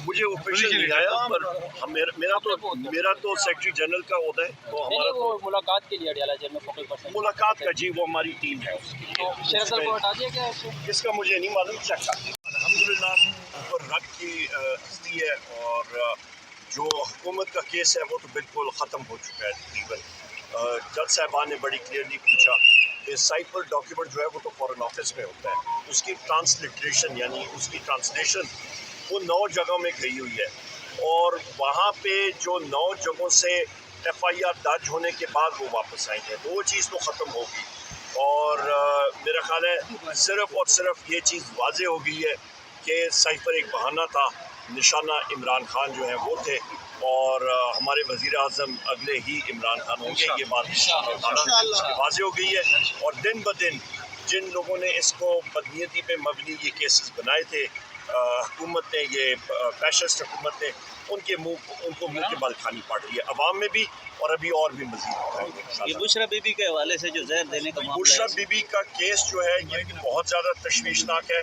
मुझे ऑफिशियल नहीं आया, पर मेरा तो सेक्रेटरी जनरल का होता है, तो हमारा वो मुलाकात के लिए अडियाला जेल में फोकल पर्सन मुलाकात का जी वो हमारी टीम है उसकी। तो शेरसल को हटा दिया गया है? इसका मुझे नहीं मालूम, चेक कर अल्हम्दुलिल्लाह ऊपर रब की हस्ती है, और जो हुकूमत का केस है वो तो बिल्कुल ख़त्म हो चुका है तकरीबन। जज साहबान ने बड़ी क्लियरली पूछा कि साइफर डॉक्यूमेंट जो है वो तो फॉरेन ऑफिस में होता है, उसकी ट्रांसलिट्रेशन यानी उसकी ट्रांसलेशन वो 9 जगहों में गई हुई है, और वहाँ पे जो 9 जगहों से FIR दर्ज होने के बाद वो वापस आएंगे, तो वो चीज़ तो ख़त्म होगी। और मेरा ख्याल है सिर्फ़ और सिर्फ ये चीज़ वाज़ेह हो गई है कि साइफर एक बहाना था, निशाना इमरान खान जो है वो थे, और हमारे वज़ीर आज़म अगले ही इमरान खान होंगे, ये बात वाज़ेह हो गई है। और दिन ब दिन जिन लोगों ने इसको बदनीयती पे मबनी ये केसेस बनाए थे, हुकूमत ने, ये फैशिस्ट हुकूमत ने, उनको मुंह के बल खानी पड़ रही है अवाम में भी, और अभी और भी मज़ीद। ये बुशरा बीबी के हवाले से जो जहर देने का बुशरा बीबी का केस जो है ये बहुत ज़्यादा तशवीशनाक है,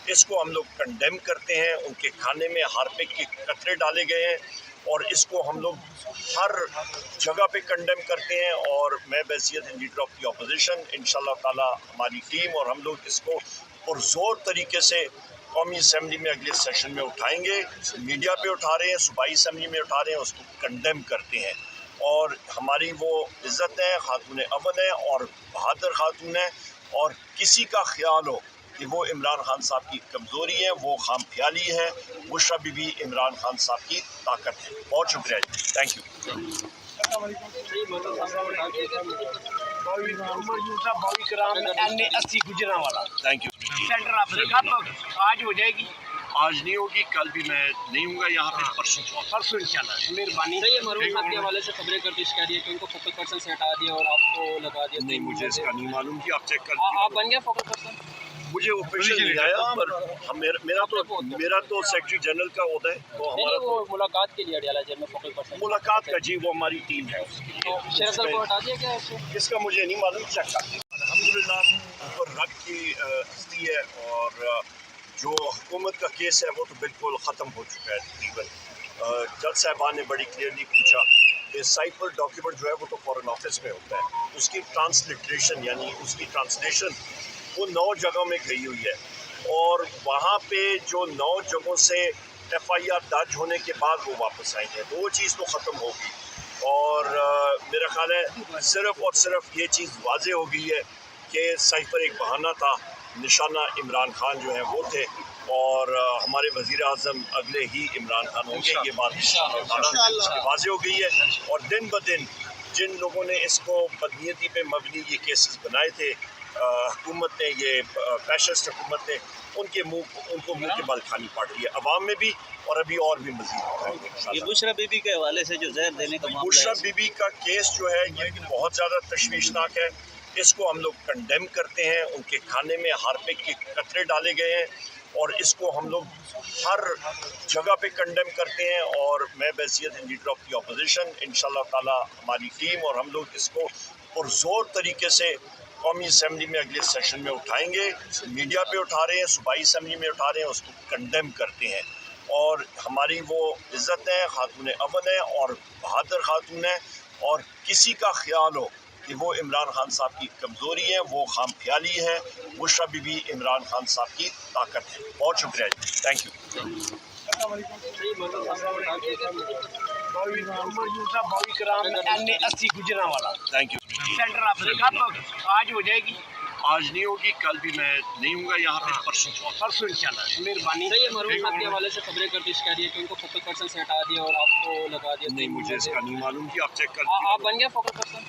इसको हम लोग कंडेम करते हैं। उनके खाने में हार्पिक के कतरे डाले गए हैं, और इसको हम लोग हर जगह पे कंडेम करते हैं। और मैं बहैसियत लीडर ऑफ दी अपोजिशन इंशाल्लाह ताला हमारी टीम और हम लोग इसको पुरजोर तरीके से कौमी असम्बली में अगले सेशन में उठाएंगे। मीडिया पे उठा रहे हैं, सूबाई असम्बली में उठा रहे हैं, उसको कंडेम करते हैं। और हमारी वो इज़्ज़त है, खातून अमन है और बहादुर खातून है, और किसी का ख्याल हो कि वो इमरान खान साहब की कमज़ोरी है, वो खाम ख्याली है, बुशरा बीबी इमरान खान साहब की ताकत है। बहुत शुक्रिया, thank you. Thank you. Centre Africa तो आज हो जाएगी, आज नहीं होगी, कल भी मैं नहीं हूँगा यहाँ पे, परसों इंशाल्लाह। मेहरबानी। ये मरूफ साहब के हवाले से खबरें गर्दिश कर रही है कि उनको फोकल पर्सन से हटा दिया और आपको लगा दिया। नहीं, मुझे इसका नहीं मालूम कि आप चेक कर। आप बन गया फोकल पर्सन? मुझे ऑफिशियल नहीं आया, पर मेरा तो सेक्रेटरी जनरल का होता है, तो हमारा वो मुलाकात के लिए अडियाला जेल में फोकल पर्सन मुलाकात का जी वो हमारी टीम है उसकी। तो शेरसल को हटा दिया गया है? इसका मुझे नहीं मालूम, चेक कर अल्हम्दुलिल्लाह ऊपर रब की हस्ती है, और जो हुकूमत का केस है वो तो बिल्कुल ख़त्म हो चुका है तकरीबन। जज साहबान ने बड़ी क्लियरली पूछा कि साइफर डॉक्यूमेंट जो है वो तो फॉरेन ऑफिस में होता है, उसकी ट्रांसलिट्रेशन यानी उसकी ट्रांसलेशन वो 9 जगहों में गई हुई है, और वहाँ पे जो 9 जगहों से FIR दर्ज होने के बाद वो वापस आएंगे, तो वो चीज़ तो ख़त्म होगी। और मेरा ख्याल है सिर्फ़ और सिर्फ ये चीज़ वाज़ेह हो गई है कि साइफर एक बहाना था, निशाना इमरान खान जो है वो थे, और हमारे वज़ीर आज़म अगले ही इमरान खान होंगे, ये बात वाज़ेह हो गई है। और दिन ब दिन जिन लोगों ने इसको बदनीयती पे मबनी ये केसेस बनाए थे, हुकूमत ने, ये फैशिस्ट हुकूमत ने, उनको मुंह के बल खानी पड़ रही है अवाम में भी, और अभी और भी मज़ीद। ये बुशरा बीबी के हवाले से जो जहर देने का बुशरा बीबी का केस जो है ये बहुत ज़्यादा तशवीशनाक है, इसको हम लोग कंडेम करते हैं। उनके खाने में हार्पिक के कतरे डाले गए हैं, और इसको हम लोग हर जगह पे कंडेम करते हैं। और मैं बहैसियत लीडर ऑफ दी अपोजिशन इंशाल्लाह ताला हमारी टीम और हम लोग इसको पुरजोर तरीके से कौमी असम्बली में अगले सेशन में उठाएंगे। मीडिया पे उठा रहे हैं, सूबाई असम्बली में उठा रहे हैं, उसको कंडेम करते हैं। और हमारी वो इज़्ज़त है, खातून अमन है और बहादुर खातून है, और किसी का ख्याल हो कि वो इमरान खान साहब की कमज़ोरी है, वो खाम ख्याली है, बुशरा बीबी इमरान खान साहब की ताकत है। बहुत शुक्रिया, thank you. Thank you. Centre Africa तो आज हो जाएगी, आज नहीं होगी, कल भी मैं नहीं हूँगा यहाँ पे, परसों इंशाल्लाह। मेहरबानी। ये मरूफ साहब के हवाले से खबरें गर्दिश कर रही है कि उनको फोकल पर्सन से हटा दिया और आपको लगा दिया। नहीं, मुझे इसका नहीं मालूम कि आप चेक कर। आप बन गया फोकल पर्सन?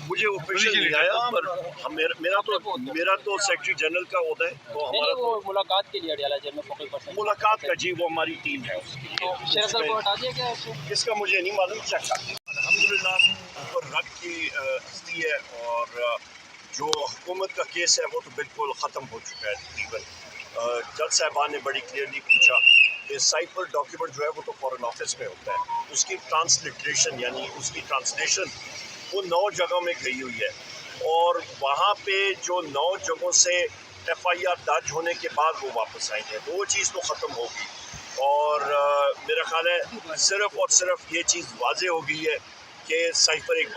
मुझे ऑफिशियल नहीं आया, पर मेरा तो सेक्रेटरी जनरल का होता है, तो हमारा वो मुलाकात के लिए अडियाला जेल में फोकल पर्सन मुलाकात का जी वो हमारी टीम है उसकी। तो शेरसल को हटा दिया गया है? इसका मुझे नहीं मालूम, चेक कर अल्हम्दुलिल्लाह ऊपर रब की हस्ती है, और जो हुकूमत का केस है वो तो बिल्कुल ख़त्म हो चुका है तकरीबन। जज साहबान ने बड़ी क्लियरली पूछा कि साइफर डॉक्यूमेंट जो है वो तो फॉरेन ऑफिस में होता है, उसकी ट्रांसलिट्रेशन यानी उसकी ट्रांसलेशन वो 9 जगहों में गई हुई है, और वहाँ पे जो 9 जगहों से FIR दर्ज होने के बाद वो वापस आएंगे, तो वो चीज़ तो ख़त्म होगी। और मेरा خیال ہے صرف اور صرف یہ چیز واضح ہو گئی ہے کہ سائفر ایک